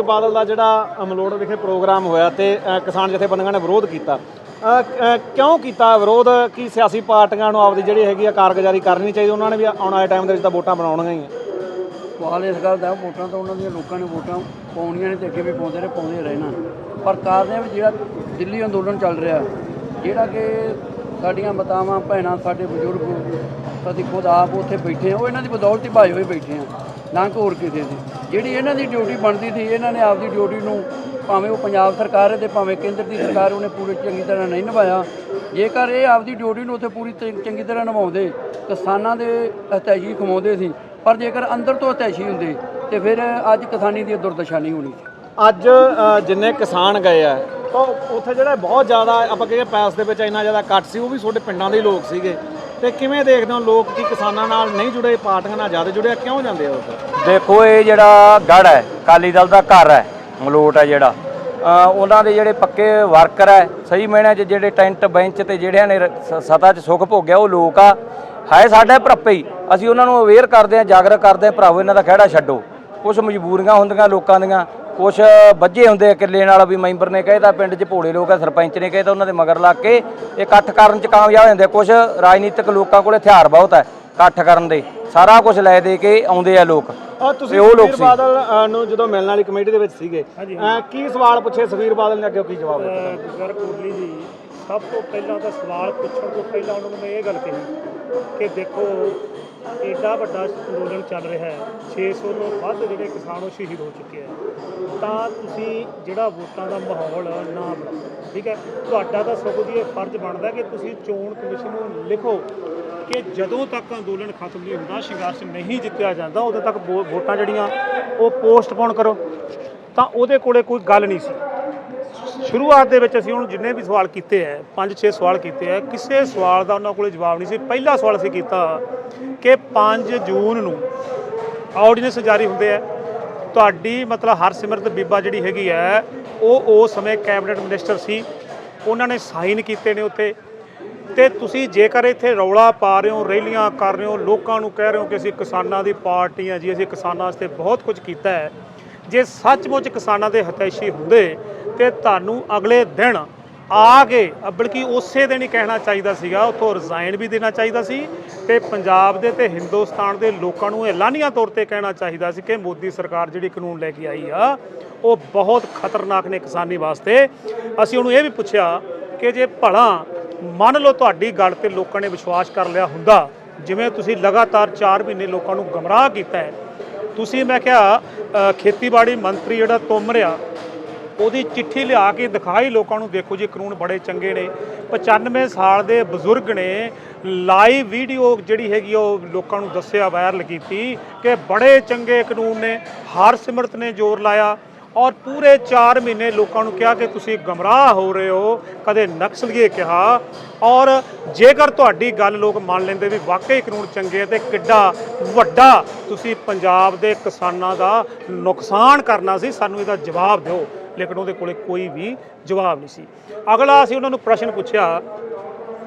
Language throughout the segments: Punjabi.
ਬਾਦਲ ਦਾ ਜਿਹੜਾ ਮਲੋੜ ਵਿਖੇ ਪ੍ਰੋਗਰਾਮ ਹੋਇਆ ਤੇ ਕਿਸਾਨ ਜਥੇਬੰਦੀਆਂ ਨੇ ਵਿਰੋਧ ਕੀਤਾ, ਕਿਉਂ ਕੀਤਾ ਵਿਰੋਧ? ਕੀ ਸਿਆਸੀ ਪਾਰਟੀਆਂ ਨੂੰ ਆਪਦੀ ਜਿਹੜੀ ਹੈਗੀ ਆ ਕਾਰਗੁਜ਼ਾਰੀ ਕਰਨੀ ਚਾਹੀਦੀ? ਉਹਨਾਂ ਨੇ ਵੀ ਆਉਣ ਵਾਲੇ ਟਾਈਮ ਦੇ ਵਿੱਚ ਤਾਂ ਵੋਟਾਂ ਬਣਾਉਣੀਆਂ ਹੀ ਆ। ਸਵਾਲ ਇਸ ਗੱਲ ਦਾ, ਵੋਟਾਂ ਤਾਂ ਉਹਨਾਂ ਦੀਆਂ ਲੋਕਾਂ ਨੇ ਵੋਟਾਂ ਪਾਉਣੀਆਂ ਨੇ ਤੇ ਅੱਗੇ ਵੀ ਪਾਉਂਦੇ ਰਹਿਣਾ। ਪਰ ਕਾਰਨ ਵੀ ਜਿਹੜਾ ਦਿੱਲੀ ਅੰਦੋਲਨ ਚੱਲ ਰਿਹਾ, ਜਿਹੜਾ ਕਿ ਸਾਡੀਆਂ ਮਾਤਾਵਾਂ ਭੈਣਾਂ ਸਾਡੇ ਬਜ਼ੁਰਗ ਅਸੀਂ ਖੁਦ ਆਪ ਉੱਥੇ ਬੈਠੇ ਹਾਂ, ਉਹ ਇਹਨਾਂ ਦੀ ਬਦੌਲਤ ਹੀ ਭਾਏ ਹੋਏ ਬੈਠੇ ਹਾਂ, ਨਾ ਕਿ ਹੋਰ ਕਿਸੇ ਦੀ। ਜਿਹੜੀ ਇਹਨਾਂ ਦੀ ਡਿਊਟੀ ਬਣਦੀ ਸੀ, ਇਹਨਾਂ ਨੇ ਆਪਦੀ ਡਿਊਟੀ ਨੂੰ ਭਾਵੇਂ ਉਹ ਪੰਜਾਬ ਸਰਕਾਰ ਹੈ ਤੇ ਭਾਵੇਂ ਕੇਂਦਰ ਦੀ ਸਰਕਾਰ, ਉਹਨੇ ਪੂਰੀ ਚੰਗੀ ਤਰ੍ਹਾਂ ਨਹੀਂ ਨਿਭਾਇਆ। ਜੇਕਰ ਇਹ ਆਪਦੀ ਡਿਊਟੀ ਨੂੰ ਉੱਥੇ ਪੂਰੀ ਚੰਗੀ ਤਰ੍ਹਾਂ ਨਿਭਾਉਂਦੇ, ਕਿਸਾਨਾਂ ਦੇ ਹਤੈਸ਼ੀ ਕਮਾਉਂਦੇ ਸੀ, ਪਰ ਜੇਕਰ ਅੰਦਰ ਤੋਂ ਹਤੈਸ਼ੀ ਹੁੰਦੇ ਤੇ ਫਿਰ ਅੱਜ ਕਿਸਾਨੀ ਦੀ ਦੁਰਦਸ਼ਾ ਨਹੀਂ ਹੋਣੀ। ਅੱਜ ਜਿੰਨੇ ਕਿਸਾਨ ਗਏ ਆ ਤਾਂ ਉੱਥੇ ਜਿਹੜਾ ਬਹੁਤ ਜ਼ਿਆਦਾ ਆਪਾਂ ਕਹੀਏ ਪੈਸ ਦੇ ਵਿੱਚ ਇੰਨਾ ਜ਼ਿਆਦਾ ਕੱਟ ਸੀ, ਉਹ ਵੀ ਤੁਹਾਡੇ ਪਿੰਡਾਂ ਦੇ ਹੀ ਲੋਕ ਸੀਗੇ। ਤੇ ਕਿਵੇਂ ਦੇਖਦੇ ਹੋ ਲੋਕ ਕੀ ਕਿਸਾਨਾਂ ਨਾਲ ਨਹੀਂ ਜੁੜੇ, ਪਾਰਟੀਆਂ ਨਾਲ ਜ਼ਿਆਦਾ ਜੁੜੇ, ਕਿਉਂ ਜਾਂਦੇ ਆ ਉੱਥੇ? ਦੇਖੋ, ਇਹ ਜਿਹੜਾ ਗੜ੍ਹ ਹੈ ਅਕਾਲੀ ਦਲ ਦਾ ਘਰ ਹੈ, ਮਲੋਟ ਹੈ ਜਿਹੜਾ, ਉਹਨਾਂ ਦੇ ਜਿਹੜੇ ਪੱਕੇ ਵਰਕਰ ਹੈ, ਸਹੀ ਮਾਇਨਿਆਂ 'ਚ ਜਿਹੜੇ ਟੈਂਟ ਬੈਂਚ ਤੇ ਜਿਹੜਿਆਂ ਨੇ ਸਤਾ 'ਚ ਸੁੱਖ ਭੋਗਿਆ, ਉਹ ਲੋਕ ਆ ਹੈ ਸਾਡੇ ਭਰੱਪੇ ਹੀ। ਅਸੀਂ ਉਹਨਾਂ ਨੂੰ ਅਵੇਅਰ ਕਰਦੇ ਹਾਂ, ਜਾਗਰੂਕ ਕਰਦੇ ਹਾਂ, ਭਰਾਵੋ ਇਹਨਾਂ ਦਾ ਖਹਿੜਾ ਛੱਡੋ। ਕੁਛ ਮਜਬੂਰੀਆਂ ਹੁੰਦੀਆਂ ਲੋਕਾਂ ਦੀਆਂ, ਕੁਛ ਵੱਜੇ ਹੁੰਦੇ ਆ ਕਿੱਲੇ ਨਾਲ, ਵੀ ਮੈਂਬਰ ਨੇ ਕਹੇ ਤਾਂ ਪਿੰਡ 'ਚ ਭੋਲੇ ਲੋਕ ਆ, ਸਰਪੰਚ ਨੇ ਕਹੇ ਤਾਂ ਉਹਨਾਂ ਦੇ ਮਗਰ ਲੱਗ ਕੇ ਇਕੱਠ ਕਰਨ 'ਚ ਕਾਮਯਾਬ ਹੋ ਜਾਂਦੇ। ਕੁਛ ਰਾਜਨੀਤਿਕ ਲੋਕਾਂ ਕੋਲ ਹਥਿਆਰ ਬਹੁਤ ਹੈ ਇਕੱਠ ਕਰਨ ਦੇ, ਸਾਰਾ ਕੁਝ ਲੈ ਦੇ ਕੇ ਆਉਂਦੇ ਆ ਲੋਕ। ਤੁਸੀਂ ਸੁਖਬੀਰ ਬਾਦਲ ਨੂੰ ਜਦੋਂ ਮਿਲਣ ਵਾਲੀ ਕਮੇਟੀ ਦੇ ਵਿੱਚ ਸੀਗੇ, ਕੀ ਸਵਾਲ ਪੁੱਛੇ ਸੁਖਬੀਰ ਬਾਦਲ ਨੇ, ਅੱਗੇ ਕੀ ਜਵਾਬ ਦਿੱਤਾ? ਸਰ ਕੋਹਲੀ ਜੀ, ਸਭ ਤੋਂ ਪਹਿਲਾਂ ਤਾਂ ਸਵਾਲ ਪੁੱਛਣ ਤੋਂ ਪਹਿਲਾਂ ਉਹਨਾਂ ਨੂੰ ਮੈਂ ਇਹ ਗੱਲ ਕਹੀ ਕਿ ਦੇਖੋ, ਐਡਾ ਵੱਡਾ ਅੰਦੋਲਨ ਚੱਲ ਰਿਹਾ ਹੈ, 600 ਤੋਂ ਵੱਧ ਜਿਹੜੇ ਕਿਸਾਨ ਉਹ ਸ਼ਹੀਦ ਹੋ ਚੁੱਕੇ ਆ, ਤਾਂ ਤੁਸੀਂ ਜਿਹੜਾ ਵੋਟਾਂ ਦਾ ਮਾਹੌਲ ਨਾ ਬਣਾਓ, ਠੀਕ ਹੈ। ਤੁਹਾਡਾ ਤਾਂ ਸਗੋਂ ਦੀ ਇਹ ਫਰਜ਼ ਬਣਦਾ ਕਿ ਤੁਸੀਂ ਚੋਣ ਕਮਿਸ਼ਨ ਨੂੰ ਲਿਖੋ ਕਿ ਜਦੋਂ ਤੱਕ ਅੰਦੋਲਨ ਖਤਮ ਨਹੀਂ ਹੁੰਦਾ, ਸੰਘਰਸ਼ ਨਹੀਂ ਜਿੱਤਿਆ ਜਾਂਦਾ, ਉਦੋਂ ਤੱਕ ਵੋਟਾਂ ਜਿਹੜੀਆਂ ਉਹ ਪੋਸਟਪੋਨ ਕਰੋ। ਤਾਂ ਉਹਦੇ ਕੋਲੇ ਕੋਈ ਗੱਲ ਨਹੀਂ ਸੀ। ਸ਼ੁਰੂਆਤ ਦੇ ਵਿੱਚ ਅਸੀਂ ਉਹਨੂੰ ਜਿੰਨੇ ਵੀ ਸਵਾਲ ਕੀਤੇ ਹੈ, 5-6 ਸਵਾਲ ਕੀਤੇ ਹੈ, ਕਿਸੇ ਸਵਾਲ ਦਾ ਉਹਨਾਂ ਕੋਲ ਜਵਾਬ ਨਹੀਂ ਸੀ। ਪਹਿਲਾ ਸਵਾਲ ਅਸੀਂ ਕੀਤਾ ਕਿ 5 ਜੂਨ ਨੂੰ ਆਰਡੀਨੈਂਸ ਜਾਰੀ ਹੁੰਦੇ ਹੈ, ਤੁਹਾਡੀ ਮਤਲਬ ਹਰਸਿਮਰਤ ਬੀਬਾ ਜਿਹੜੀ ਹੈਗੀ ਹੈ ਉਹ ਉਸ ਸਮੇਂ ਕੈਬਨਿਟ ਮਿਨਿਸਟਰ ਸੀ, ਉਹਨਾਂ ਨੇ ਸਾਈਨ ਕੀਤੇ ਨੇ ਉੱਥੇ। ਤੇ ਤੁਸੀਂ ਜੇਕਰ ਇੱਥੇ ਰੌਲਾ ਪਾ ਰਹੇ ਹੋ, ਰੈਲੀਆਂ ਕਰ ਰਹੇ ਹੋ, ਲੋਕਾਂ ਨੂੰ ਕਹਿ ਰਹੇ ਹੋ ਕਿ ਅਸੀਂ ਕਿਸਾਨਾਂ ਦੀ ਪਾਰਟੀ ਹਾਂ ਜੀ, ਅਸੀਂ ਕਿਸਾਨਾਂ ਵਾਸਤੇ ਬਹੁਤ ਕੁਝ ਕੀਤਾ ਹੈ, ਜੇ ਸੱਚਮੁੱਚ ਕਿਸਾਨਾਂ ਦੇ ਹਿਤੈਸ਼ੀ ਹੁੰਦੇ ਤੇ ਤੁਹਾਨੂੰ ਅਗਲੇ ਦਿਨ ਆ ਕੇ, ਬਲਕਿ ਉਸੇ ਦਿਨ ਹੀ ਕਹਿਣਾ ਚਾਹੀਦਾ ਸੀਗਾ, ਉੱਥੋਂ ਰਿਜ਼ਾਈਨ ਵੀ ਦੇਣਾ ਚਾਹੀਦਾ ਸੀ ਤੇ ਪੰਜਾਬ ਦੇ ਤੇ ਹਿੰਦੁਸਤਾਨ ਦੇ ਲੋਕਾਂ ਨੂੰ ਐਲਾਨੀਆਂ ਤੌਰ ਤੇ ਕਹਿਣਾ ਚਾਹੀਦਾ ਸੀ ਕਿ ਮੋਦੀ ਸਰਕਾਰ ਜਿਹੜੀ ਕਾਨੂੰਨ ਲੈ ਕੇ ਆਈ ਆ ਉਹ ਬਹੁਤ ਖਤਰਨਾਕ ਨੇ ਕਿਸਾਨੀ ਵਾਸਤੇ। ਅਸੀਂ ਉਹਨੂੰ ਇਹ ਵੀ ਪੁੱਛਿਆ ਕਿ ਜੇ ਭਲਾ ਮੰਨ ਲਓ ਤੁਹਾਡੀ ਗੱਲ ਤੇ ਲੋਕਾਂ ਨੇ ਵਿਸ਼ਵਾਸ ਕਰ ਲਿਆ ਹੁੰਦਾ, ਜਿਵੇਂ ਤੁਸੀਂ ਲਗਾਤਾਰ 4 ਮਹੀਨੇ ਲੋਕਾਂ ਨੂੰ ਗੁੰਮਰਾਹ ਕੀਤਾ ਹੈ, ਤੁਸੀਂ ਮੈਂ ਕਿਹਾ ਖੇਤੀਬਾੜੀ ਮੰਤਰੀ ਜਿਹੜਾ ਤੋਮਰਿਆ, ਉਹਦੀ ਚਿੱਠੀ ਲਿਆ ਕੇ ਦਿਖਾਈ ਲੋਕਾਂ ਨੂੰ, ਦੇਖੋ ਜੀ ਕਾਨੂੰਨ ਬੜੇ ਚੰਗੇ ਨੇ। 95 ਸਾਲ ਦੇ ਬਜ਼ੁਰਗ ਨੇ ਲਾਈਵ ਵੀਡੀਓ ਜਿਹੜੀ ਹੈਗੀ ਉਹ ਲੋਕਾਂ ਨੂੰ ਦੱਸਿਆ, ਵਾਇਰਲ ਕੀਤੀ ਕਿ ਬੜੇ ਚੰਗੇ ਕਾਨੂੰਨ ਨੇ। ਹਰਸਿਮਰਤ ਨੇ ਜ਼ੋਰ ਲਾਇਆ ਔਰ ਪੂਰੇ 4 ਮਹੀਨੇ ਲੋਕਾਂ ਨੂੰ ਕਿਹਾ ਕਿ ਤੁਸੀਂ ਗੁੰਮਰਾਹ ਹੋ ਰਹੇ ਹੋ, ਕਦੇ ਨਕਸਲੀਏ ਕਿਹਾ। ਔਰ ਜੇਕਰ ਤੁਹਾਡੀ ਗੱਲ ਲੋਕ ਮੰਨ ਲੈਂਦੇ ਵੀ ਵਾਕਈ ਕਾਨੂੰਨ ਚੰਗੇ ਤੇ ਕਿੱਡਾ ਵੱਡਾ ਤੁਸੀਂ ਪੰਜਾਬ ਦੇ ਕਿਸਾਨਾਂ ਦਾ ਨੁਕਸਾਨ ਕਰਨਾ ਸੀ, ਸਾਨੂੰ ਇਹਦਾ ਜਵਾਬ ਦਿਓ, ਲੇਕਿਨ ਉਹਦੇ ਕੋਲੇ ਕੋਈ ਵੀ ਜਵਾਬ ਨਹੀਂ ਸੀ। ਅਗਲਾ ਅਸੀਂ ਉਹਨਾਂ ਨੂੰ ਪ੍ਰਸ਼ਨ ਪੁੱਛਿਆ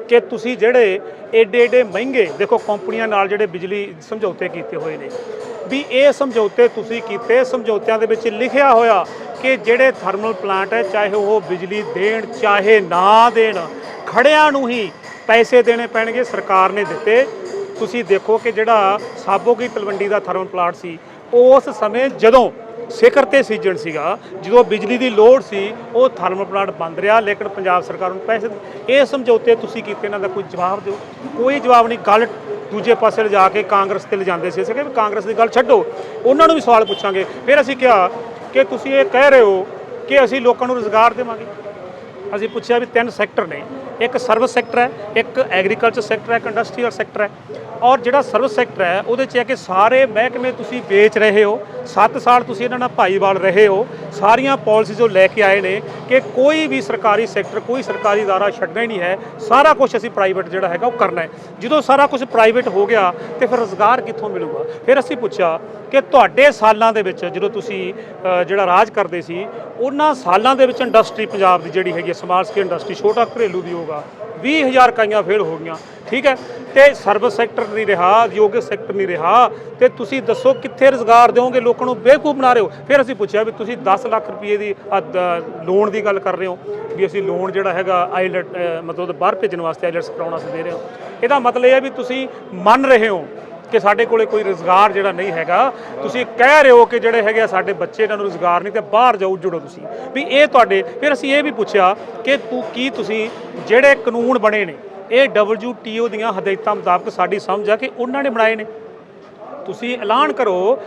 ਕਿ ਤੁਸੀਂ ਜਿਹੜੇ ਏਡੇ ਮਹਿੰਗੇ, ਦੇਖੋ ਕੰਪਨੀਆਂ ਨਾਲ ਜਿਹੜੇ ਬਿਜਲੀ ਸਮਝੌਤੇ ਕੀਤੇ ਹੋਏ ਨੇ, ਵੀ ਇਹ ਸਮਝੌਤੇ ਤੁਸੀਂ ਕੀਤੇ, ਸਮਝੌਤਿਆਂ ਦੇ ਵਿੱਚ ਲਿਖਿਆ ਹੋਇਆ ਕਿ ਜਿਹੜੇ ਥਰਮਲ ਪਲਾਂਟ ਹੈ, ਚਾਹੇ ਉਹ ਬਿਜਲੀ ਦੇਣ ਚਾਹੇ ਨਾ ਦੇਣ, ਖੜਿਆਂ ਨੂੰ ਹੀ ਪੈਸੇ ਦੇਣੇ ਪੈਣਗੇ, ਸਰਕਾਰ ਨੇ ਦਿੱਤੇ। ਤੁਸੀਂ ਦੇਖੋ ਕਿ ਜਿਹੜਾ ਸਾਬੋ ਕੀ ਤਲਵੰਡੀ ਦਾ ਥਰਮਲ ਪਲਾਂਟ ਸੀ, ਉਸ ਸਮੇਂ ਜਦੋਂ ਸਿਖਰ ਤੇ ਸੀਜ਼ਨ ਸੀਗਾ, ਜਦੋਂ ਬਿਜਲੀ ਦੀ ਲੋੜ ਸੀ, ਉਹ ਥਰਮਲ ਪਲਾਂਟ ਬੰਦ ਰਿਹਾ, ਲੇਕਿਨ ਪੰਜਾਬ ਸਰਕਾਰ ਨੂੰ ਪੈਸੇ। ਇਹ ਸਮਝੌਤੇ ਤੁਸੀਂ ਕੀਤੇ, ਇਹਨਾਂ ਦਾ ਕੋਈ ਜਵਾਬ ਦਿਓ। ਕੋਈ ਜਵਾਬ ਨਹੀਂ। ਗੱਲ ਦੂਜੇ ਪਾਸੇ ਲਿਜਾ ਕੇ ਕਾਂਗਰਸ ਤੇ ਲਿਜਾਂਦੇ ਸੀ। ਅਸੀਂ ਕਿ ਕਾਂਗਰਸ ਦੀ ਗੱਲ ਛੱਡੋ, ਉਹਨਾਂ ਨੂੰ ਵੀ ਸਵਾਲ ਪੁੱਛਾਂਗੇ। ਫਿਰ ਅਸੀਂ ਕਿਹਾ ਕਿ ਤੁਸੀਂ ਇਹ ਕਹਿ ਰਹੇ ਹੋ ਕਿ ਅਸੀਂ ਲੋਕਾਂ ਨੂੰ ਰੁਜ਼ਗਾਰ ਦੇਵਾਂਗੇ। ਅਸੀਂ ਪੁੱਛਿਆ ਵੀ 3 ਸੈਕਟਰ ਨੇ, ਇੱਕ ਸਰਵਿਸ ਸੈਕਟਰ ਹੈ, ਇੱਕ ਐਗਰੀਕਲਚਰ ਸੈਕਟਰ ਹੈ, ਇੱਕ ਇੰਡਸਟਰੀਅਲ ਸੈਕਟਰ ਹੈ। ਔਰ ਜਿਹੜਾ ਸਰਵਿਸ ਸੈਕਟਰ ਹੈ ਉਹਦੇ 'ਚ ਹੈ ਕਿ ਸਾਰੇ ਮਹਿਕਮੇ ਤੁਸੀਂ ਵੇਚ ਰਹੇ ਹੋ, 7 ਸਾਲ ਤੁਸੀਂ ਇਹਨਾਂ ਨਾਲ ਭਾਈਵਾਲ ਰਹੇ ਹੋ, ਸਾਰੀਆਂ ਪਾਲਿਸੀਜ਼ ਉਹ ਲੈ ਕੇ ਆਏ ਨੇ ਕਿ ਕੋਈ ਵੀ ਸਰਕਾਰੀ ਸੈਕਟਰ, ਕੋਈ ਸਰਕਾਰੀ ਅਦਾਰਾ ਛੱਡਣਾ ਹੀ ਨਹੀਂ ਹੈ, ਸਾਰਾ ਕੁਝ ਅਸੀਂ ਪ੍ਰਾਈਵੇਟ ਜਿਹੜਾ ਹੈਗਾ ਉਹ ਕਰਨਾ ਹੈ। ਜਦੋਂ ਸਾਰਾ ਕੁਝ ਪ੍ਰਾਈਵੇਟ ਹੋ ਗਿਆ ਤੇ ਫਿਰ ਰੁਜ਼ਗਾਰ ਕਿੱਥੋਂ ਮਿਲੂਗਾ? ਫਿਰ ਅਸੀਂ ਪੁੱਛਿਆ ਕਿ ਤੁਹਾਡੇ ਸਾਲਾਂ ਦੇ ਵਿੱਚ ਜਦੋਂ ਤੁਸੀਂ ਜਿਹੜਾ ਰਾਜ ਕਰਦੇ ਸੀ, ਉਹਨਾਂ ਸਾਲਾਂ ਦੇ ਵਿੱਚ ਇੰਡਸਟਰੀ ਪੰਜਾਬ ਦੀ ਜਿਹੜੀ ਹੈਗੀ ਸਮਾਲ ਸਕੇਲ ਇੰਡਸਟਰੀ, ਛੋਟਾ ਘਰੇਲੂ ਉਦਯੋਗ ਆ, 20,000 ਇਕਾਈਆਂ ਫੇਲ ਹੋ ਗਈਆਂ, ਠੀਕ ਹੈ, ਤੇ ਸਰਵਿਸ ਸੈਕਟਰ ਨਹੀਂ ਰਿਹਾ, ਉਦਯੋਗਿਕ ਸੈਕਟਰ ਨਹੀਂ ਰਿਹਾ, ਤੇ ਤੁਸੀਂ ਦੱਸੋ ਕਿੱਥੇ ਰੁਜ਼ਗਾਰ ਦਿਓਗੇ? ਲੋਕਾਂ ਨੂੰ ਬੇਵਕੂਫ ਬਣਾ ਰਹੇ ਹੋ। ਫਿਰ ਅਸੀਂ ਪੁੱਛਿਆ ਵੀ ਤੁਸੀਂ 10 ਲੱਖ ਰੁਪਏ ਦੀ ਲੋਨ ਦੀ ਗੱਲ ਕਰ ਰਹੇ ਹੋ, ਵੀ ਅਸੀਂ ਲੋਨ ਜਿਹੜਾ ਹੈਗਾ ਆਈਲੈਟ ਮਤਲਬ ਬਾਹਰ ਭੇਜਣ ਵਾਸਤੇ ਆਈਲੈਟਸ ਕਰਾਉਣ ਵਾਸਤੇ ਦੇ ਰਹੇ ਹੋ। ਇਹਦਾ ਮਤਲਬ ਇਹ ਹੈ ਵੀ ਤੁਸੀਂ ਮੰਨ ਰਹੇ ਹੋ ਕਿ ਸਾਡੇ ਕੋਲੇ ਕੋਈ ਰੁਜ਼ਗਾਰ ਜਿਹੜਾ ਨਹੀਂ ਹੈਗਾ। ਤੁਸੀਂ ਕਹਿ ਰਹੇ ਹੋ ਕਿ ਜਿਹੜੇ ਹੈਗੇ ਸਾਡੇ ਬੱਚੇ ਇਹਨਾਂ ਨੂੰ ਰੁਜ਼ਗਾਰ ਨਹੀਂ, ਤੇ ਬਾਹਰ ਜਾਓ ਜੁੜੋ ਤੁਸੀਂ ਵੀ ਇਹ ਤੁਹਾਡੇ। ਫਿਰ ਅਸੀਂ ਇਹ ਵੀ ਪੁੱਛਿਆ ਕਿ ਤੁਸੀਂ ਜਿਹੜੇ ਕਾਨੂੰਨ ਬਣੇ ਨੇ ਇਹ WTO ਦੀਆਂ ਹਦਾਇਤਾਂ ਮੁਤਾਬਕ ਸਾਡੀ ਸਮਝ ਆ ਕਿ ਉਹਨਾਂ ਨੇ ਬਣਾਏ ਨੇ। ਤੁਸੀਂ ਐਲਾਨ ਕਰੋ,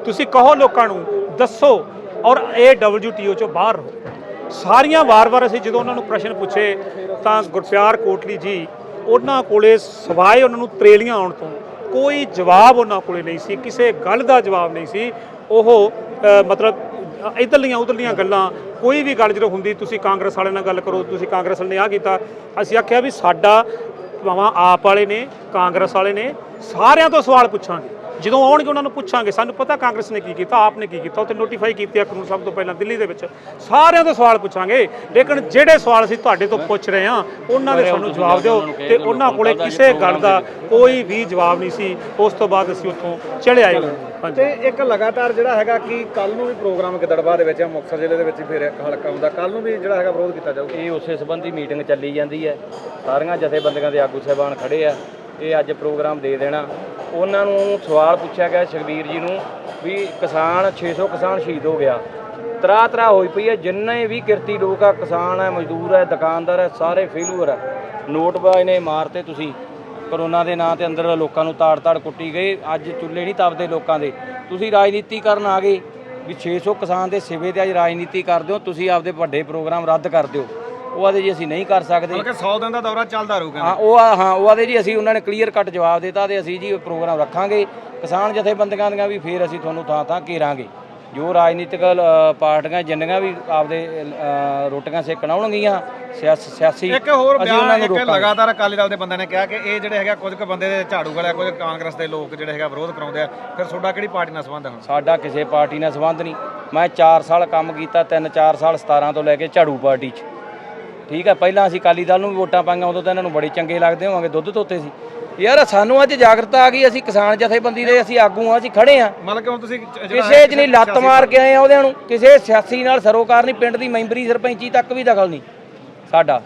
ਤੁਸੀਂ ਕਹੋ ਲੋਕਾਂ ਨੂੰ, ਦੱਸੋ, ਔਰ ਇਹ WTO ਚੋਂ ਬਾਹਰ ਰਹੋ। ਸਾਰੀਆਂ ਵਾਰ-ਵਾਰ ਅਸੀਂ ਜਦੋਂ ਉਹਨਾਂ ਨੂੰ ਪ੍ਰਸ਼ਨ ਪੁੱਛੇ ਤਾਂ ਗੁਰਪਿਆਰ ਕੋਟਲੀ ਜੀ, ਉਹਨਾਂ ਕੋਲੇ ਸਵਾਏ ਉਹਨਾਂ ਨੂੰ ਤਰੇਲੀਆਂ ਆਉਣ ਤੋਂ ਕੋਈ ਜਵਾਬ ਉਹਨਾਂ ਕੋਲੇ ਨਹੀਂ ਸੀ, ਕਿਸੇ ਗੱਲ ਦਾ ਜਵਾਬ ਨਹੀਂ ਸੀ। ਉਹ ਮਤਲਬ ਇੱਧਰਲੀਆਂ ਉੱਧਰਲੀਆਂ ਗੱਲਾਂ, ਕੋਈ ਵੀ ਗੱਲ ਜਦੋਂ ਹੁੰਦੀ ਤੁਸੀਂ ਕਾਂਗਰਸ ਵਾਲਿਆਂ ਨਾਲ ਗੱਲ ਕਰੋ, ਤੁਸੀਂ ਕਾਂਗਰਸ ਨੇ ਆਹ ਕੀਤਾ। ਅਸੀਂ ਆਖਿਆ ਵੀ ਸਾਡਾ ਭਾਵੇਂ ਆਪ ਵਾਲੇ ਨੇ, ਕਾਂਗਰਸ ਵਾਲੇ ਨੇ, ਸਾਰਿਆਂ ਤੋਂ ਸਵਾਲ ਪੁੱਛਾਂਗੇ। ਜਦੋਂ ਆਉਣਗੇ ਉਹਨਾਂ ਨੂੰ ਪੁੱਛਾਂਗੇ। ਸਾਨੂੰ ਪਤਾ ਕਾਂਗਰਸ ਨੇ ਕੀ ਕੀਤਾ, ਆਪ ਨੇ ਕੀ ਕੀਤਾ, ਉੱਥੇ ਨੋਟੀਫਾਈ ਕੀਤੇ ਆ ਕਾਨੂੰਨ ਸਭ ਤੋਂ ਪਹਿਲਾਂ ਦਿੱਲੀ ਦੇ ਵਿੱਚ। ਸਾਰਿਆਂ ਤੋਂ ਸਵਾਲ ਪੁੱਛਾਂਗੇ, ਲੇਕਿਨ ਜਿਹੜੇ ਸਵਾਲ ਅਸੀਂ ਤੁਹਾਡੇ ਤੋਂ ਪੁੱਛ ਰਹੇ ਹਾਂ ਉਹਨਾਂ ਦੇ ਸਾਨੂੰ ਜਵਾਬ ਦਿਓ। ਤੇ ਉਹਨਾਂ ਕੋਲੇ ਕਿਸੇ ਗੱਲ ਦਾ ਕੋਈ ਵੀ ਜਵਾਬ ਨਹੀਂ ਸੀ। ਉਸ ਤੋਂ ਬਾਅਦ ਅਸੀਂ ਉੱਥੋਂ ਚਲੇ ਆਏ। ਤੇ ਇੱਕ ਲਗਾਤਾਰ ਜਿਹੜਾ ਹੈਗਾ ਕਿ ਕੱਲ ਨੂੰ ਵੀ ਪ੍ਰੋਗਰਾਮ ਗਿੱਦੜਬਾਹ ਦੇ ਵਿੱਚ, ਮੁਕਤਸਰ ਜ਼ਿਲ੍ਹੇ ਦੇ ਵਿੱਚ ਫਿਰ ਹਲਕਾ ਹੁੰਦਾ, ਕੱਲ ਨੂੰ ਵੀ ਜਿਹੜਾ ਹੈਗਾ ਵਿਰੋਧ ਕੀਤਾ ਜਾਊਗਾ। ਇਹ ਉਸੇ ਸੰਬੰਧੀ ਮੀਟਿੰਗ ਚੱਲੀ ਜਾਂਦੀ ਹੈ, ਸਾਰੀਆਂ ਜਥੇਬੰਦੀਆਂ ਦੇ ਆਗੂ ਸਾਹਿਬਾਨ ਖੜੇ ਆ। ਇਹ ਅੱਜ ਪ੍ਰੋਗਰਾਮ ਦੇ ਦੇਣਾ। ਉਹਨਾਂ ਨੂੰ ਸਵਾਲ ਪੁੱਛਿਆ ਗਿਆ ਸੁਖਬੀਰ ਜੀ ਨੂੰ ਵੀ ਕਿਸਾਨ 600 ਕਿਸਾਨ ਸ਼ਹੀਦ ਹੋ ਗਿਆ, ਤਰਾ ਹੋਈ ਪਈ ਹੈ। ਜਿੰਨੇ ਵੀ ਕਿਰਤੀ ਲੋਕ ਆ, ਕਿਸਾਨ ਹੈ, ਮਜ਼ਦੂਰ ਹੈ, ਦੁਕਾਨਦਾਰ ਹੈ, ਸਾਰੇ ਫੇਲੂਅਰ ਹੈ। ਨੋਟਬਾਜ਼ ਨੇ ਮਾਰਤੇ ਤੁਸੀਂ ਕਰੋਨਾ ਦੇ ਨਾਂ ਤੇ, ਅੰਦਰ ਲੋਕਾਂ ਨੂੰ ਤਾੜ ਕੁੱਟੀ ਗਏ। ਅੱਜ ਚੁੱਲ੍ਹੇ ਨਹੀਂ ਤਪਦੇ ਲੋਕਾਂ ਦੇ। ਤੁਸੀਂ ਰਾਜਨੀਤੀ ਕਰਨ ਆ ਗਏ ਵੀ 600 ਕਿਸਾਨ ਦੇ ਸਿਵੇ ਤੇ ਅੱਜ ਰਾਜਨੀਤੀ ਕਰਦੇ ਹੋ। ਤੁਸੀਂ ਆਪਦੇ ਵੱਡੇ ਪ੍ਰੋਗਰਾਮ ਰੱਦ ਕਰ ਦਿਓ। ਉਹ ਆਦੇ ਜੀ ਅਸੀਂ ਨਹੀਂ ਕਰ ਸਕਦੇ, ਬਲਕਿ 100 ਦਿਨ ਦਾ ਦੌਰਾ ਚੱਲਦਾ ਰਹੂਗਾ। ਹਾਂ ਉਹ ਆਦੇ ਜੀ ਅਸੀਂ, ਉਹਨਾਂ ਨੇ ਕਲੀਅਰ ਕੱਟ ਜਵਾਬ ਦਿੱਤਾ ਤੇ ਅਸੀਂ ਜੀ ਪ੍ਰੋਗਰਾਮ ਰੱਖਾਂਗੇ। ਕਿਸਾਨ ਜਥੇਬੰਦੀਆਂ ਦੀਆਂ ਵੀ ਫਿਰ ਅਸੀਂ ਤੁਹਾਨੂੰ ਥਾਂ ਘੇਰਾਂਗੇ। ਜੋ ਰਾਜਨੀਤਿਕ ਪਾਰਟੀਆਂ ਜਿੰਨੀਆਂ ਵੀ ਆਪਦੇ ਰੋਟੀਆਂ ਸੇਕਣ ਆਉਣਗੀਆਂ ਸਿਆਸੀ, ਇੱਕ ਹੋਰ ਬਿਆਨ, ਇੱਕ ਲਗਾਤਾਰ ਅਕਾਲੀ ਦਲ ਦੇ ਬੰਦੇ ਨੇ ਕਿਹਾ ਕਿ ਇਹ ਜਿਹੜੇ ਹੈਗਾ ਕੁਝ ਕੁ ਬੰਦੇ ਦੇ ਝਾੜੂ ਵਾਲੇ, ਕੁਝ ਕਾਂਗਰਸ ਦੇ ਲੋਕ ਜਿਹੜੇ ਹੈਗਾ ਵਿਰੋਧ ਕਰਾਉਂਦੇ ਆ। ਫਿਰ ਤੁਹਾਡਾ ਕਿਹੜੀ ਪਾਰਟੀ ਨਾਲ ਸੰਬੰਧ ਹੈ? ਸਾਡਾ ਕਿਸੇ ਪਾਰਟੀ ਨਾਲ ਸੰਬੰਧ ਨਹੀਂ। ਮੈਂ 4 ਸਾਲ ਕੰਮ ਕੀਤਾ, 3-4 ਸਾਲ 17 ਤੋਂ ਲੈ ਕੇ ਝਾੜੂ ਪਾਰਟੀ 'ਚ, ਠੀਕ ਹੈ। ਪਹਿਲਾਂ ਅਸੀਂ ਅਕਾਲੀ ਦਲ ਨੂੰ ਵੀ ਵੋਟਾਂ ਪਾਈਆਂ, ਉਦੋਂ ਤਾਂ ਇਹਨਾਂ ਨੂੰ ਬੜੇ ਚੰਗੇ ਲੱਗਦੇ ਹੋਵਾਂਗੇ, ਦੁੱਧ ਧੋਤੇ ਸੀ। ਯਾਰ ਸਾਨੂੰ ਅੱਜ ਜਾਗਰਤਾ ਆ ਗਈ, ਅਸੀਂ ਕਿਸਾਨ ਜਥੇਬੰਦੀ ਦੇ ਅਸੀਂ ਆਗੂ ਹਾਂ, ਅਸੀਂ ਖੜੇ ਹਾਂ। ਮਤਲਬ ਕਿ ਹੁਣ ਤੁਸੀਂ ਕਿਸੇ 'ਚ ਨਹੀਂ ਲੱਤ ਮਾਰ ਕੇ ਆਏ ਆ ਉਹਦਿਆਂ ਨੂੰ, ਕਿਸੇ ਸਿਆਸੀ ਨਾਲ ਸਰੋਕਾਰ ਨਹੀਂ, ਪਿੰਡ ਦੀ ਮੈਂਬਰੀ ਸਰਪੰਚੀ ਤੱਕ ਵੀ ਦਖਲ ਨਹੀਂ ਸਾਡਾ।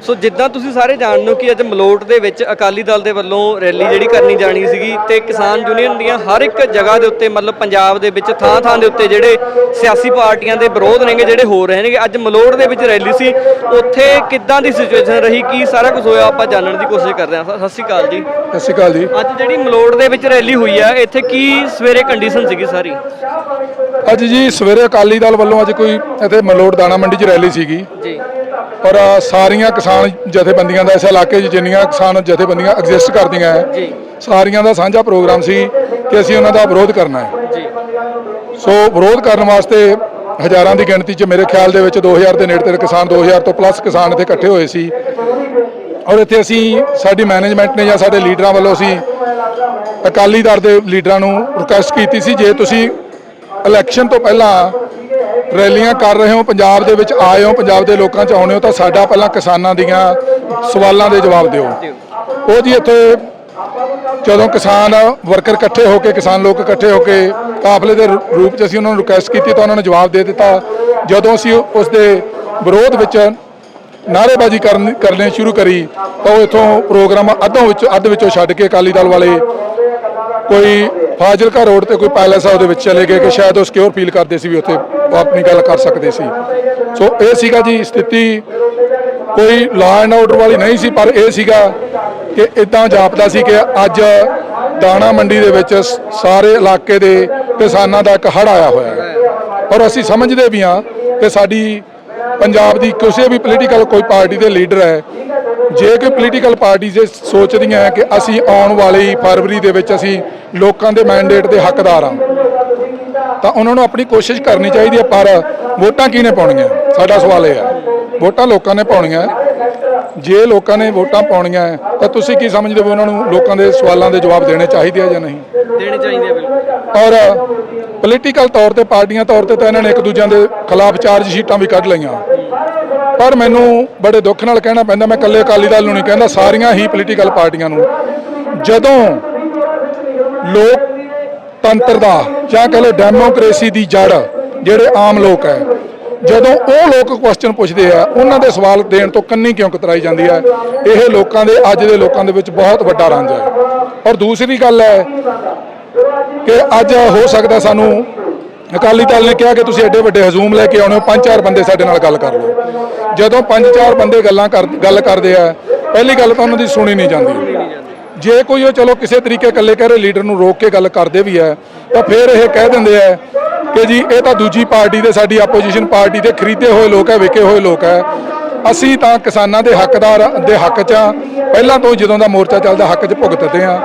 ਸੋ ਜਿੱਦਾਂ ਤੁਸੀਂ ਸਾਰੇ ਜਾਣਦੇ ਹੋ ਕਿ ਅੱਜ ਮਲੋਟ ਦੇ ਵਿੱਚ ਅਕਾਲੀ ਦਲ ਦੇ ਵੱਲੋਂ ਰੈਲੀ ਜਿਹੜੀ ਕਰਨੀ ਜਾਣੀ ਸੀਗੀ, ਤੇ ਕਿਸਾਨ ਯੂਨੀਅਨ ਦੀਆਂ ਹਰ ਇੱਕ ਜਗ੍ਹਾ ਦੇ ਉੱਤੇ, ਮਤਲਬ ਪੰਜਾਬ ਦੇ ਵਿੱਚ ਥਾਂ ਦੇ ਉੱਤੇ ਜਿਹੜੇ ਸਿਆਸੀ ਪਾਰਟੀਆਂ ਦੇ ਵਿਰੋਧ ਨੇਗੇ ਜਿਹੜੇ ਹੋ ਰਹੇ ਨੇਗੇ। ਅੱਜ ਮਲੋਟ ਦੇ ਵਿੱਚ ਰੈਲੀ ਸੀ, ਉੱਥੇ ਕਿੱਦਾਂ ਦੀ ਸਿਚੁਏਸ਼ਨ ਰਹੀ, ਕੀ ਸਾਰਾ ਕੁਝ ਹੋਇਆ, ਆਪਾਂ ਜਾਣਨ ਦੀ ਕੋਸ਼ਿਸ਼ ਕਰਦੇ ਹਾਂ। ਸਤਿ ਸ਼੍ਰੀ ਅਕਾਲ ਜੀ। ਸਤਿ ਸ਼੍ਰੀ ਅਕਾਲ ਜੀ। ਅੱਜ ਜਿਹੜੀ ਮਲੋਟ ਦੇ ਵਿੱਚ ਰੈਲੀ ਹੋਈ ਆ, ਇੱਥੇ ਕੀ ਸਵੇਰੇ ਕੰਡੀਸ਼ਨ ਸੀਗੀ ਸਾਰੀ? ਅੱਜ ਜੀ ਸਵੇਰੇ ਅਕਾਲੀ ਦਲ ਵੱਲੋਂ ਅੱਜ ਕੋਈ ਇੱਥੇ ਮਲੋਟ ਦਾਣਾ ਮੰਡੀ 'ਚ ਰੈਲੀ ਸੀਗੀ ਜੀ, ਔਰ ਸਾਰੀਆਂ ਕਿਸਾਨ ਜਥੇਬੰਦੀਆਂ ਦਾ, ਇਸ ਇਲਾਕੇ 'ਚ ਜਿੰਨੀਆਂ ਕਿਸਾਨ ਜਥੇਬੰਦੀਆਂ ਐਗਜ਼ਿਸਟ ਕਰਦੀਆਂ ਹੈ, ਜੀ, ਸਾਰੀਆਂ ਦਾ ਸਾਂਝਾ ਪ੍ਰੋਗਰਾਮ ਸੀ ਕਿ ਅਸੀਂ ਉਹਨਾਂ ਦਾ ਵਿਰੋਧ ਕਰਨਾ ਹੈ। ਜੀ, ਸੋ ਵਿਰੋਧ ਕਰਨ ਵਾਸਤੇ ਹਜ਼ਾਰਾਂ ਦੀ ਗਿਣਤੀ 'ਚ, ਮੇਰੇ ਖਿਆਲ ਦੇ ਵਿੱਚ 2000 ਦੇ ਨੇੜੇ ਤੇੜੇ ਕਿਸਾਨ, 2000 ਤੋਂ ਪਲੱਸ ਕਿਸਾਨ ਇੱਥੇ ਇਕੱਠੇ ਹੋਏ ਸੀ। ਔਰ ਇੱਥੇ ਅਸੀਂ, ਸਾਡੀ ਮੈਨੇਜਮੈਂਟ ਨੇ ਜਾਂ ਸਾਡੇ ਲੀਡਰਾਂ ਵੱਲੋਂ ਅਸੀਂ ਅਕਾਲੀ ਦਲ ਦੇ ਲੀਡਰਾਂ ਨੂੰ ਰਿਕੁਐਸਟ ਕੀਤੀ ਸੀ, ਜੇ ਤੁਸੀਂ ਇਲੈਕਸ਼ਨ ਤੋਂ ਪਹਿਲਾਂ ਰੈਲੀਆਂ ਕਰ ਰਹੇ ਹੋ, ਪੰਜਾਬ ਦੇ ਵਿੱਚ ਆਏ ਹੋ, ਪੰਜਾਬ ਦੇ ਲੋਕਾਂ 'ਚ ਆਉਣੇ ਹੋ, ਤਾਂ ਸਾਡਾ ਪਹਿਲਾਂ ਕਿਸਾਨਾਂ ਦੀਆਂ ਸਵਾਲਾਂ ਦੇ ਜਵਾਬ ਦਿਓ। ਉਹ ਜੀ ਇੱਥੇ ਜਦੋਂ ਕਿਸਾਨ ਵਰਕਰ ਇਕੱਠੇ ਹੋ ਕੇ, ਕਿਸਾਨ ਲੋਕ ਇਕੱਠੇ ਹੋ ਕੇ ਕਾਫਲੇ ਦੇ ਰੂਪ 'ਚ ਅਸੀਂ ਉਹਨਾਂ ਨੂੰ ਰਿਕੁਐਸਟ ਕੀਤੀ ਤਾਂ ਉਹਨਾਂ ਨੇ ਜਵਾਬ ਦੇ ਦਿੱਤਾ। ਜਦੋਂ ਅਸੀਂ ਉਸ ਦੇ ਵਿਰੋਧ ਵਿੱਚ ਨਾਅਰੇਬਾਜ਼ੀ ਕਰਨੀ ਸ਼ੁਰੂ ਕਰੀ ਤਾਂ ਉਹ ਇੱਥੋਂ ਪ੍ਰੋਗਰਾਮ ਅੱਧ ਵਿੱਚੋਂ ਛੱਡ ਕੇ ਅਕਾਲੀ ਦਲ ਵਾਲੇ ਕੋਈ ਫਾਜ਼ਿਲਕਾ ਰੋਡ ਤੇ ਕੋਈ ਪੈਲੇਸ ਆ ਉਹਦੇ ਵਿੱਚ ਚਲੇ ਗਏ ਕਿ ਸ਼ਾਇਦ ਉਹ ਸਿਕਿਉਰ ਫੀਲ ਕਰਦੇ ਸੀ ਵੀ ਉੱਥੇ ਉਹ ਆਪਣੀ ਗੱਲ ਕਰ ਸਕਦੇ ਸੀ। ਸੋ ਇਹ ਸੀਗਾ ਜੀ ਸਥਿਤੀ, ਕੋਈ ਲਾਅ ਐਂਡ ਆਰਡਰ ਵਾਲੀ ਨਹੀਂ ਸੀ, ਪਰ ਇਹ ਸੀਗਾ ਕਿ ਇਦਾਂ ਜਾਪਦਾ ਸੀ ਕਿ ਅੱਜ ਦਾਣਾ ਮੰਡੀ ਦੇ ਵਿੱਚ ਸਾਰੇ ਇਲਾਕੇ ਦੇ ਕਿਸਾਨਾਂ ਦਾ ਇੱਕ ਹੜ੍ਹ ਆਇਆ ਹੋਇਆ ਹੈ। ਔਰ ਅਸੀਂ ਸਮਝਦੇ ਵੀ ਹਾਂ ਕਿ ਸਾਡੀ ਪੰਜਾਬ ਦੀ ਕਿਸੇ ਵੀ ਪੋਲੀਟੀਕਲ ਕੋਈ ਪਾਰਟੀ ਦੇ ਲੀਡਰ ਹੈ, ਜੇ ਕੋਈ ਪੋਲੀਟੀਕਲ ਪਾਰਟੀ ਜੇ ਸੋਚਦੀਆਂ ਹੈ ਕਿ ਅਸੀਂ ਆਉਣ ਵਾਲੀ ਫਰਵਰੀ ਦੇ ਵਿੱਚ ਅਸੀਂ ਲੋਕਾਂ ਦੇ ਮੈਂਡੇਟ ਦੇ ਹੱਕਦਾਰ ਹਾਂ, ਤਾਂ ਉਹਨਾਂ ਨੂੰ ਆਪਣੀ ਕੋਸ਼ਿਸ਼ ਕਰਨੀ ਚਾਹੀਦੀ ਹੈ। ਪਰ ਵੋਟਾਂ ਕਿਹਨੇ ਪਾਉਣੀਆਂ? ਸਾਡਾ ਸਵਾਲ ਇਹ ਹੈ। ਵੋਟਾਂ ਲੋਕਾਂ ਨੇ ਪਾਉਣੀਆਂ। ਜੇ ਲੋਕਾਂ ਨੇ ਵੋਟਾਂ ਪਾਉਣੀਆਂ ਤਾਂ ਤੁਸੀਂ ਕੀ ਸਮਝਦੇ ਹੋ, ਉਹਨਾਂ ਨੂੰ ਲੋਕਾਂ ਦੇ ਸਵਾਲਾਂ ਦੇ ਜਵਾਬ ਦੇਣੇ ਚਾਹੀਦੇ ਆ ਜਾਂ ਨਹੀਂ? ਦੇਣੇ ਚਾਹੀਦੇ ਆ ਬਿਲਕੁਲ। ਔਰ ਪੋਲੀਟੀਕਲ ਤੌਰ ਤੇ, ਪਾਰਟੀਆਂ ਤੌਰ ਤੇ ਤਾਂ ਇਹਨਾਂ ਨੇ ਇੱਕ ਦੂਜਿਆਂ ਦੇ ਖਿਲਾਫ ਚਾਰਜ ਸ਼ੀਟਾਂ ਵੀ ਕੱਢ ਲਈਆਂ। ਪਰ ਮੈਨੂੰ ਬੜੇ ਦੁੱਖ ਨਾਲ ਕਹਿਣਾ ਪੈਂਦਾ, ਮੈਂ ਇਕੱਲੇ ਅਕਾਲੀ ਦਲ ਨੂੰ ਨਹੀਂ ਕਹਿੰਦਾ, ਸਾਰੀਆਂ ਹੀ ਪੋਲੀਟੀਕਲ ਪਾਰਟੀਆਂ ਨੂੰ, ਜਦੋਂ ਲੋਕਤੰਤਰ ਦਾ ਜਾਂ ਕਹ ਲਓ ਡੈਮੋਕ੍ਰੇਸੀ ਦੀ ਜੜ ਜਿਹੜੇ ਆਮ ਲੋਕ ਹੈ, ਜਦੋਂ ਉਹ ਲੋਕ ਕੁਐਸਚਨ ਪੁੱਛਦੇ ਆ, ਉਹਨਾਂ ਦੇ ਸਵਾਲ ਦੇਣ ਤੋਂ ਕੰਨੀ ਕਿਉਂ ਕਤਰਾਈ ਜਾਂਦੀ ਹੈ। ਇਹ ਲੋਕਾਂ ਦੇ, ਅੱਜ ਦੇ ਲੋਕਾਂ ਦੇ ਵਿੱਚ ਬਹੁਤ ਵੱਡਾ ਰੰਜ ਹੈ। ਔਰ ਦੂਸਰੀ ਗੱਲ ਹੈ ਕਿ ਅੱਜ ਹੋ ਸਕਦਾ ਸਾਨੂੰ ਅਕਾਲੀ ਦਲ ਨੇ ਕਿਹਾ ਕਿ ਤੁਸੀਂ ਐਡੇ ਵੱਡੇ ਹਜੂਮ ਲੈ ਕੇ ਆਉਣੇ ਹੋ, 5-4 ਬੰਦੇ ਸਾਡੇ ਨਾਲ ਗੱਲ ਕਰ ਲਓ। ਜਦੋਂ 5-4 ਬੰਦੇ ਗੱਲ ਕਰਦੇ ਆ, ਪਹਿਲੀ ਗੱਲ ਤਾਂ ਉਹਨਾਂ ਦੀ ਸੁਣੀ ਨਹੀਂ ਜਾਂਦੀ। ਜੇ ਕੋਈ ਉਹ ਚਲੋ ਕਿਸੇ ਤਰੀਕੇ ਇਕੱਲੇ ਕਹਿ ਰਹੇ ਲੀਡਰ ਨੂੰ ਰੋਕ ਕੇ ਗੱਲ ਕਰਦੇ ਵੀ ਹੈ, ਤਾਂ ਫਿਰ ਇਹ ਕਹਿ ਦਿੰਦੇ ਆ ਕਿ ਜੀ ਇਹ ਤਾਂ ਦੂਜੀ ਪਾਰਟੀ ਦੇ, ਸਾਡੀ ਆਪੋਜੀਸ਼ਨ ਪਾਰਟੀ ਦੇ ਖਰੀਦੇ ਹੋਏ ਲੋਕ ਹੈ, ਵਿਕੇ ਹੋਏ ਲੋਕ ਹੈ। ਅਸੀਂ ਤਾਂ ਕਿਸਾਨਾਂ ਦੇ ਹੱਕਦਾਰ ਦੇ ਹੱਕ 'ਚ ਆ, ਪਹਿਲਾਂ ਤੋਂ ਜਦੋਂ ਦਾ ਮੋਰਚਾ ਚੱਲਦਾ ਹੱਕ 'ਚ ਭੁਗਤਦੇ ਆ,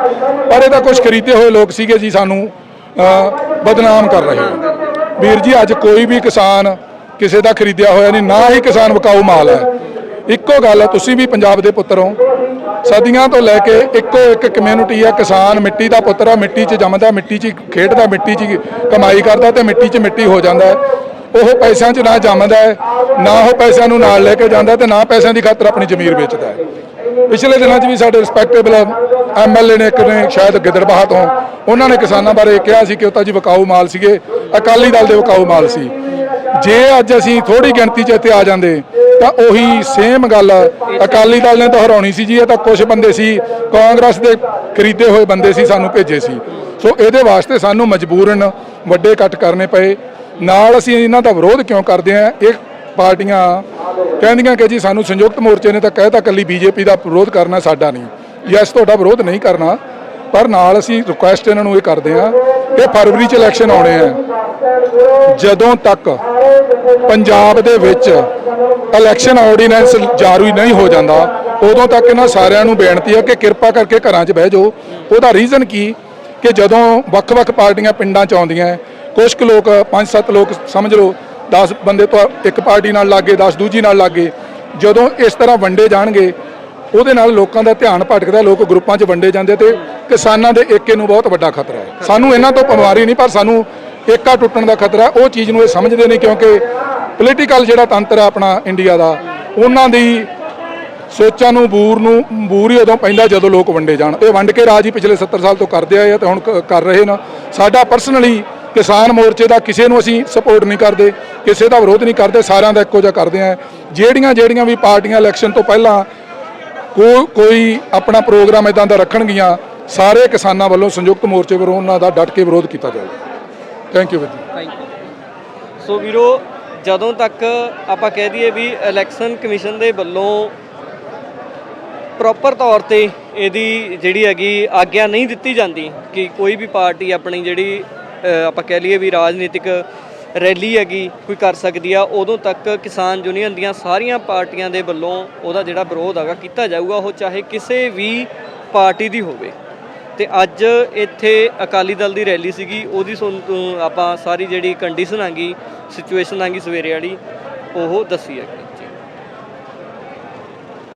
ਪਰ ਇਹ ਤਾਂ ਕੁਝ ਖਰੀਦੇ ਹੋਏ ਲੋਕ ਸੀਗੇ ਜੀ, ਸਾਨੂੰ ਬਦਨਾਮ ਕਰ ਰਹੇ। ਵੀਰ ਜੀ, ਅੱਜ ਕੋਈ ਵੀ ਕਿਸਾਨ ਕਿਸੇ ਦਾ ਖਰੀਦਿਆ ਹੋਇਆ ਨਹੀਂ, ਨਾ ਹੀ ਕਿਸਾਨ ਵਿਕਾਊ ਮਾਲ ਹੈ। ਇੱਕੋ ਗੱਲ ਹੈ, ਤੁਸੀਂ ਵੀ ਪੰਜਾਬ ਦੇ ਪੁੱਤਰ ਹੋ, ਸਦੀਆਂ ਤੋਂ ਲੈ ਕੇ ਇੱਕੋ ਇੱਕ ਕਮਿਊਨਿਟੀ ਹੈ। ਕਿਸਾਨ ਮਿੱਟੀ ਦਾ ਪੁੱਤਰ ਹੈ, ਮਿੱਟੀ 'ਚ ਜੰਮਦਾ, ਮਿੱਟੀ 'ਚ ਖੇਡਦਾ, ਮਿੱਟੀ 'ਚ ਕਮਾਈ ਕਰਦਾ ਤੇ ਮਿੱਟੀ 'ਚ ਮਿੱਟੀ ਹੋ ਜਾਂਦਾ ਹੈ। ਉਹ ਪੈਸਿਆਂ 'ਚ ਨਾ ਜੰਮਦਾ ਹੈ, ਨਾ ਉਹ ਪੈਸਿਆਂ ਨੂੰ ਨਾਲ ਲੈ ਕੇ ਜਾਂਦਾ ਤੇ ਨਾ ਪੈਸਿਆਂ ਦੀ ਖਾਤਰ ਆਪਣੀ ਜ਼ਮੀਰ ਵੇਚਦਾ ਹੈ। ਪਿਛਲੇ ਦਿਨਾਂ 'ਚ ਵੀ ਸਾਡੇ ਰਿਸਪੈਕਟੇਬਲ ਐਮਐਲਏ ਨੇ, ਇੱਕ ਨੇ ਸ਼ਾਇਦ ਗਿੱਦੜਬਾਹਾ ਤੋਂ, ਉਹਨਾਂ ਨੇ ਕਿਸਾਨਾਂ ਬਾਰੇ ਕਿਹਾ ਸੀ ਕਿ ਉਹ ਤਾਂ ਜੀ ਵਿਕਾਊ ਮਾਲ ਸੀਗੇ, ਅਕਾਲੀ ਦਲ ਦੇ ਵਿਕਾਊ ਮਾਲ ਸੀ। ਜੇ ਅੱਜ ਅਸੀਂ ਥੋੜੀ ਗਿਣਤੀ 'ਚ ਇੱਥੇ ਆ ਜਾਂਦੇ ਤਾਂ ਉਹੀ ਸੇਮ ਗੱਲ ਅਕਾਲੀ ਦਲ ਨੇ ਦੁਹਰਾਉਣੀ ਸੀ ਜੀ। ਇਹ ਤਾਂ ਕੁਝ ਬੰਦੇ ਸੀ, ਕਾਂਗਰਸ ਦੇ ਖਰੀਦੇ ਹੋਏ ਬੰਦੇ ਸੀ, ਸਾਨੂੰ ਭੇਜੇ ਸੀ। ਸੋ ਇਹਦੇ ਵਾਸਤੇ ਸਾਨੂੰ ਮਜਬੂਰਨ ਵੱਡੇ ਕੱਟ ਕਰਨੇ ਪਏ। ਨਾਲ ਅਸੀਂ ਇਹਨਾਂ ਦਾ ਵਿਰੋਧ ਕਿਉਂ ਕਰਦੇ ਹਾਂ? ਇਹ ਪਾਰਟੀਆਂ ਕਹਿੰਦੀਆਂ ਕਿ ਜੀ ਸਾਨੂੰ ਸੰਯੁਕਤ ਮੋਰਚੇ ਨੇ ਤਾਂ ਕਹਿਤਾ ਇਕੱਲੀ ਬੀਜੇਪੀ ਦਾ ਵਿਰੋਧ ਕਰਨਾ, ਸਾਡਾ ਨਹੀਂ। ਯੈਸ, ਤੁਹਾਡਾ ਵਿਰੋਧ ਨਹੀਂ ਕਰਨਾ, ਪਰ ਨਾਲ ਅਸੀਂ ਰਿਕੁਐਸਟ ਇਹਨਾਂ ਨੂੰ ਇਹ ਕਰਦੇ ਹਾਂ ਕਿ ਫਰਵਰੀ 'ਚ ਇਲੈਕਸ਼ਨ ਆਉਣੇ ਆ, ਜਦੋਂ ਤੱਕ ਪੰਜਾਬ ਦੇ ਵਿੱਚ ਇਲੈਕਸ਼ਨ ਆਰਡੀਨੈਂਸ ਜਾਰੀ ਨਹੀਂ ਹੋ ਜਾਂਦਾ, ਉਦੋਂ ਤੱਕ ਇਹਨਾਂ ਸਾਰਿਆਂ ਨੂੰ ਬੇਨਤੀ ਹੈ ਕਿ ਕਿਰਪਾ ਕਰਕੇ ਘਰਾਂ 'ਚ ਬਹਿ ਜਾਓ। ਉਹਦਾ ਰੀਜ਼ਨ ਕੀ ਕਿ ਜਦੋਂ ਵੱਖ-ਵੱਖ ਪਾਰਟੀਆਂ ਪਿੰਡਾਂ 'ਚ ਆਉਂਦੀਆਂ, ਕੁਝ ਕੁ ਲੋਕ 5-7 ਲੋਕ ਸਮਝ ਲਓ 10 ਬੰਦੇ ਤੋਂ ਇੱਕ ਪਾਰਟੀ ਨਾਲ ਲੱਗ ਗਏ, 10 ਦੂਜੀ ਨਾਲ ਲੱਗ ਗਏ, ਜਦੋਂ ਇਸ ਤਰ੍ਹਾਂ ਵੰਡੇ ਜਾਣਗੇ ਉਹਦੇ ਨਾਲ ਲੋਕਾਂ ਦਾ ਧਿਆਨ ਭਟਕਦਾ, ਲੋਕ ਗਰੁੱਪਾਂ 'ਚ ਵੰਡੇ ਜਾਂਦੇ ਤੇ ਕਿਸਾਨਾਂ ਦੇ ਏਕੇ ਨੂੰ ਬਹੁਤ ਵੱਡਾ ਖਤਰਾ ਹੈ। ਸਾਨੂੰ ਇਹਨਾਂ ਤੋਂ ਬਿਮਾਰੀ ਨਹੀਂ, ਪਰ ਸਾਨੂੰ ਏਕਾ ਟੁੱਟਣ ਦਾ ਖਤਰਾ। ਉਹ ਚੀਜ਼ ਨੂੰ ਇਹ ਸਮਝਦੇ ਨਹੀਂ, ਕਿਉਂਕਿ ਪੋਲੀਟੀਕਲ ਜਿਹੜਾ ਤੰਤਰ ਹੈ ਆਪਣਾ ਇੰਡੀਆ ਦਾ, ਉਹਨਾਂ ਦੀ ਸੋਚਾਂ ਨੂੰ ਬੂਰ ਹੀ ਉਦੋਂ ਪੈਂਦਾ ਜਦੋਂ ਲੋਕ ਵੰਡੇ ਜਾਣ। ਇਹ ਵੰਡ ਕੇ ਰਾਜ ਹੀ ਪਿਛਲੇ 70 ਸਾਲ ਤੋਂ ਕਰਦੇ ਆਏ ਆ ਤੇ ਹੁਣ ਕਰ ਰਹੇ ਨੇ। ਸਾਡਾ ਪਰਸਨਲੀ ਕਿਸਾਨ ਮੋਰਚੇ ਦਾ ਕਿਸੇ ਨੂੰ ਅਸੀਂ ਸਪੋਰਟ ਨਹੀਂ ਕਰਦੇ, ਕਿਸੇ ਦਾ ਵਿਰੋਧ ਨਹੀਂ ਕਰਦੇ, ਸਾਰਿਆਂ ਦਾ ਇੱਕੋ ਜਿਹਾ ਕਰਦੇ ਆ। ਜਿਹੜੀਆਂ ਵੀ ਪਾਰਟੀਆਂ ਇਲੈਕਸ਼ਨ ਤੋਂ ਪਹਿਲਾਂ ਕੋਈ ਆਪਣਾ ਪ੍ਰੋਗਰਾਮ ਇਦਾਂ ਦਾ ਰੱਖਣਗੀਆਂ, ਸਾਰੇ ਕਿਸਾਨਾਂ ਵੱਲੋਂ ਸੰਯੁਕਤ ਮੋਰਚੇ ਵੱਲੋਂ ਉਹਨਾਂ ਦਾ ਡਟ ਕੇ ਵਿਰੋਧ ਕੀਤਾ ਜਾਊਗਾ। ਥੈਂਕ ਯੂ ਵੀਰ ਜੀ। Thank you. ਸੋ ਵੀਰੋ, ਜਦੋਂ ਤੱਕ ਆਪਾਂ ਕਹਿ ਦਈਏ ਵੀ ਇਲੈਕਸ਼ਨ ਕਮਿਸ਼ਨ ਦੇ ਵੱਲੋਂ ਪ੍ਰੋਪਰ ਤੌਰ ਤੇ ਇਹਦੀ ਜਿਹੜੀ ਹੈਗੀ ਆਗਿਆ ਨਹੀਂ ਦਿੱਤੀ ਜਾਂਦੀ ਕਿ ਕੋਈ ਵੀ ਪਾਰਟੀ ਆਪਣੀ ਜਿਹੜੀ ਆਪਾਂ ਕਹਿ ਲਈਏ ਵੀ ਰਾਜਨੀਤਿਕ ਰੈਲੀ ਹੈਗੀ ਕੋਈ ਕਰ ਸਕਦੀ ਆ, ਉਦੋਂ ਤੱਕ ਕਿਸਾਨ ਯੂਨੀਅਨ ਦੀਆਂ ਸਾਰੀਆਂ ਪਾਰਟੀਆਂ ਦੇ ਵੱਲੋਂ ਉਹਦਾ ਜਿਹੜਾ ਵਿਰੋਧ ਹੈਗਾ ਕੀਤਾ ਜਾਊਗਾ, ਉਹ ਚਾਹੇ ਕਿਸੇ ਵੀ ਪਾਰਟੀ ਦੀ ਹੋਵੇ। ਤੇ ਅੱਜ ਇੱਥੇ ਅਕਾਲੀ ਦਲ ਦੀ ਰੈਲੀ ਸੀਗੀ, ਉਹਦੀ ਆਪਾਂ ਸਾਰੀ ਜਿਹੜੀ ਕੰਡੀਸ਼ਨ ਆਂਗੀ, ਸਿਚੁਏਸ਼ਨ ਆਂਗੀ ਸਵੇਰੇ ਵਾਲੀ, ਉਹ ਦੱਸੀ ਹੈਗੀ।